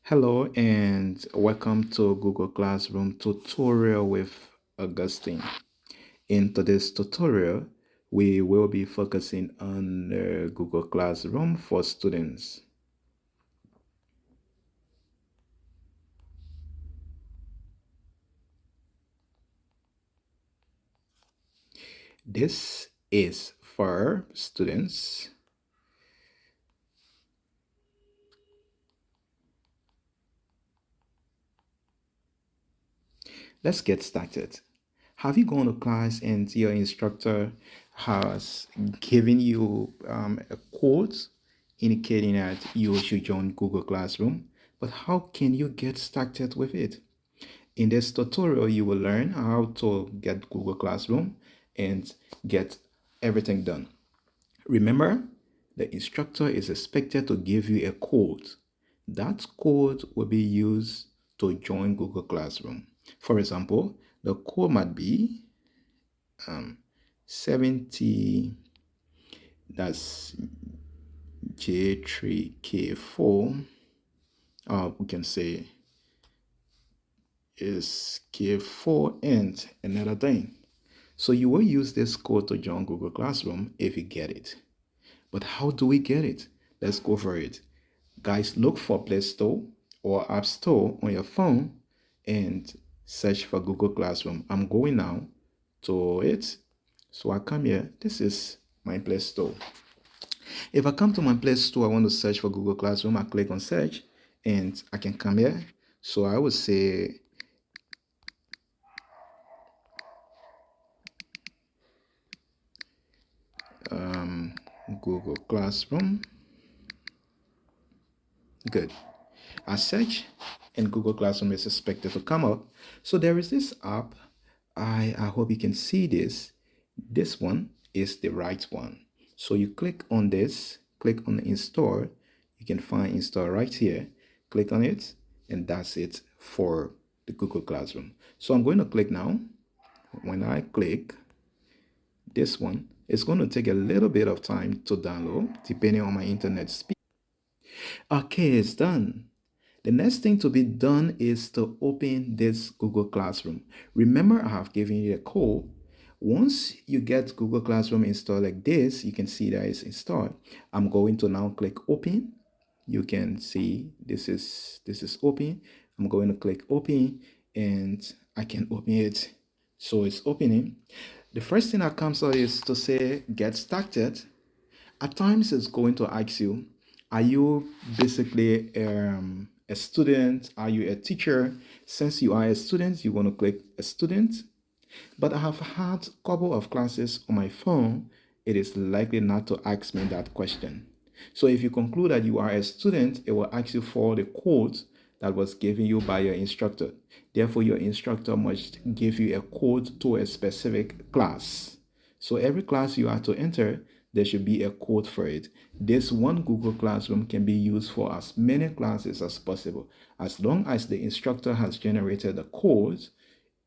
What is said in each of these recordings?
Hello and welcome to Google Classroom tutorial with Augustine. In today's tutorial, we will be focusing on Google Classroom for students. This is for students. Let's get started. Have you gone to class and your instructor has given you a quote indicating that you should join Google Classroom? But how can you get started with it? In this tutorial, you will learn how to get Google Classroom and get everything done. Remember, the instructor is expected to give you a code. That code will be used to join Google Classroom. For example, the code might be 70, that's J3K4, we can say is K4 and another thing. So you will use this code to join Google Classroom if you get it. But how do we get it? Let's go for it. Guys, look for Play Store or App Store on your phone and search for Google Classroom. I'm going now to it. So I come here. This is my Play Store. If I come to my Play Store, I want to search for Google Classroom. I click on search and I can come here. So I would say Google Classroom. Good. I search and Google Classroom is expected to come up. So there is this app. I hope you can see this. This one is the right one. So you click on this, click on install. You can find install right here. Click on it, and that's it for the Google Classroom. So I'm going to click now. When I click this one, it's going to take a little bit of time to download depending on my internet speed. Okay, it's done. The next thing to be done is to open this Google Classroom. Remember, I have given you a code. Once you get Google Classroom installed like this, you can see that it's installed. I'm going to now click open. You can see this is open. I'm going to click open and I can open it. So it's opening. The first thing that comes out is to say get started. At times it's going to ask you, are you basically a student? Are you a teacher? Since you are a student, you want to click a student. But I have had a couple of classes on my phone. It is likely not to ask me that question. So if you conclude that you are a student, it will ask you for the code that was given you by your instructor. Therefore, your instructor must give you a code to a specific class. So every class you are to enter, there should be a code for it. This one Google Classroom can be used for as many classes as possible. As long as the instructor has generated the code,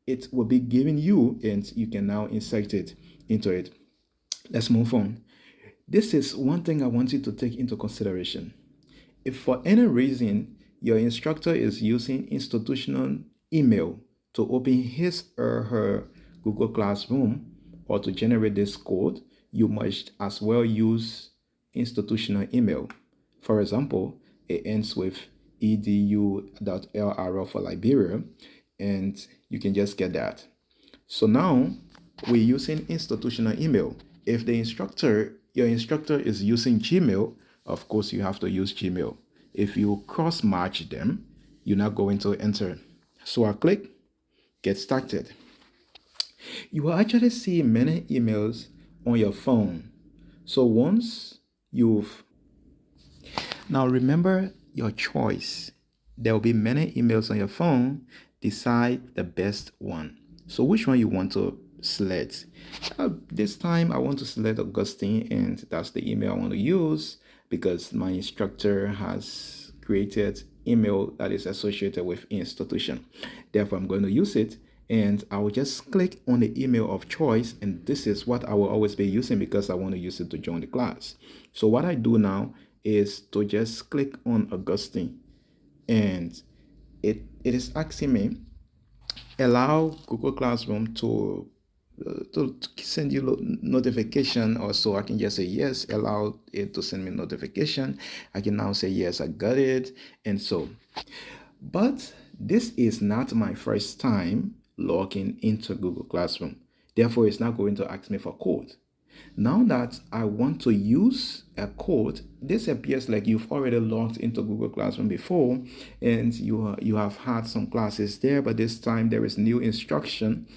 it will be given you and you can now insert it into it. Let's move on. This is one thing I want you to take into consideration. If for any reason your instructor is using institutional email to open his or her Google Classroom or to generate this code, you must as well use institutional email. For example, it ends with edu.lr for Liberia, and you can just get that. So now we're using institutional email. If your instructor is using Gmail, of course you have to use Gmail. If you cross match them, you're not going to enter. So I click get started. You will actually see many emails on your phone. So once you've now remember your choice. There will be many emails on your phone. Decide the best one. So which one you want to select? This time I want to select Augustine, and that's the email I want to use because my instructor has created email that is associated with institution. Therefore, I'm going to use it and I will just click on the email of choice, and this is what I will always be using because I want to use it to join the class. So what I do now is to just click on Augustine. and it is asking me allow Google Classroom to send you notification, or so I can just say yes, allow it to send me notification. I can now say yes, I got it. And so, but this is not my first time logging into Google Classroom. Therefore, it's not going to ask me for code. Now that I want to use a code, this appears like you've already logged into Google Classroom before, and you have had some classes there, but this time there is new instruction,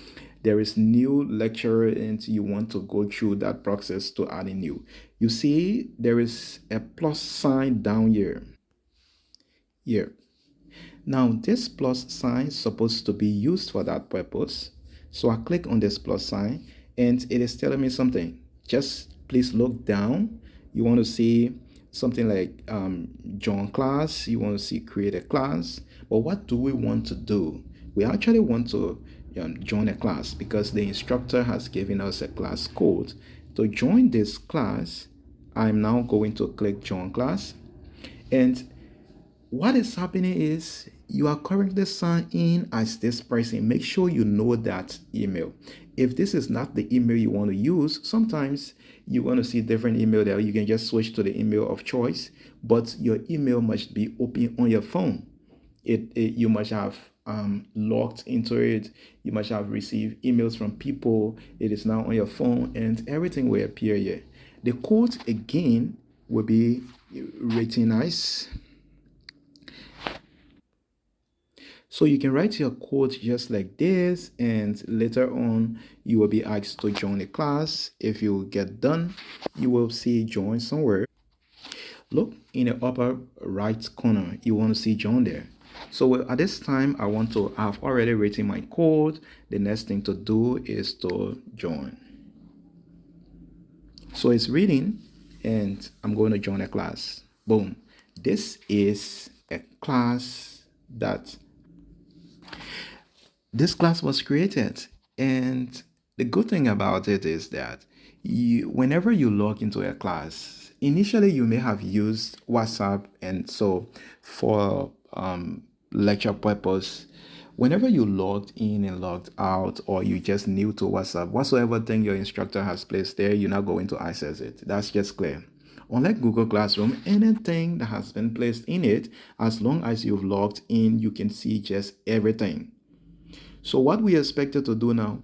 there is new lecture, and you want to go through that process to add in new. You see, there is a plus sign down here. Here. Now, this plus sign is supposed to be used for that purpose. So I click on this plus sign and it is telling me something. Just please look down. You want to see something like join class. You want to see create a class. But what do we want to do? We actually want to join a class because the instructor has given us a class code. To join this class, I'm now going to click join class. And what is happening is you are currently signed in as this person. Make sure you know that email. If this is not the email you want to use, sometimes you want to see different email there. You can just switch to the email of choice, but your email must be open on your phone. You must have logged into it. You must have received emails from people. It is now on your phone, and everything will appear here. The code again will be written nice. So you can write your code just like this, and later on you will be asked to join a class. If you get done, you will see join somewhere. Look in the upper right corner, you want to see join there. So at this time, I want to have already written my code. The next thing to do is to join. So it's reading, and I'm going to join a class. Boom. This is a class that this class was created. And the good thing about it is that whenever you log into a class, initially you may have used WhatsApp, and so for lecture purpose, whenever you logged in and logged out, or you just new to WhatsApp, whatsoever thing your instructor has placed there, you're not going to access it. That's just clear. Unlike Google Classroom, anything that has been placed in it, as long as you've logged in, you can see just everything. So what we expected to do now,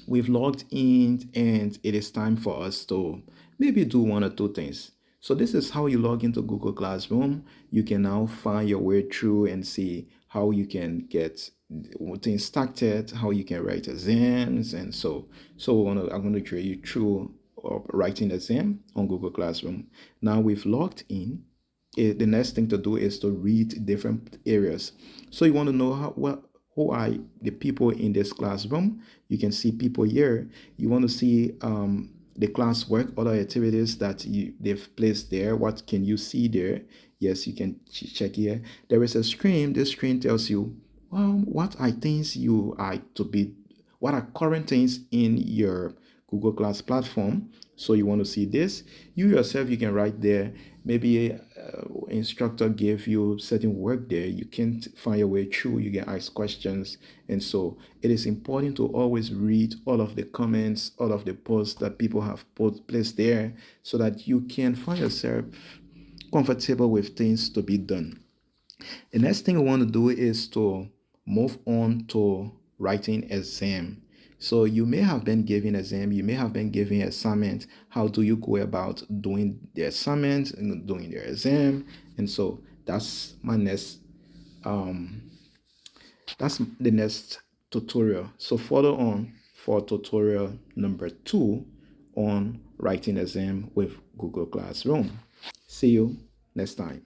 we've logged in and it is time for us to maybe do one or two things. So this is how you log into Google Classroom. You can now find your way through and see how you can get things started, how you can write exams, and so I'm going to create you through writing exam on Google Classroom. Now we've logged in. The next thing to do is to read different areas. So you want to know who are the people in this classroom. You can see people here. You want to see the classwork, other activities that they've placed there. What can you see there? Yes, you can check here. There is a screen. This screen tells you what are things you are to be, what are current things in your Google Class platform. So you want to see this. You yourself, you can write there. Maybe instructor gave you certain work there. You can't find your way through. You can ask questions. And so it is important to always read all of the comments, all of the posts that people have placed there, so that you can find yourself comfortable with things to be done. The next thing we want to do is to move on to writing exam. So you may have been given exam, you may have been given assignment. How do you go about doing the assignment and doing the exam? And so that's my next that's the next tutorial. So follow on for tutorial number 2 on writing exam with Google Classroom. See you next time.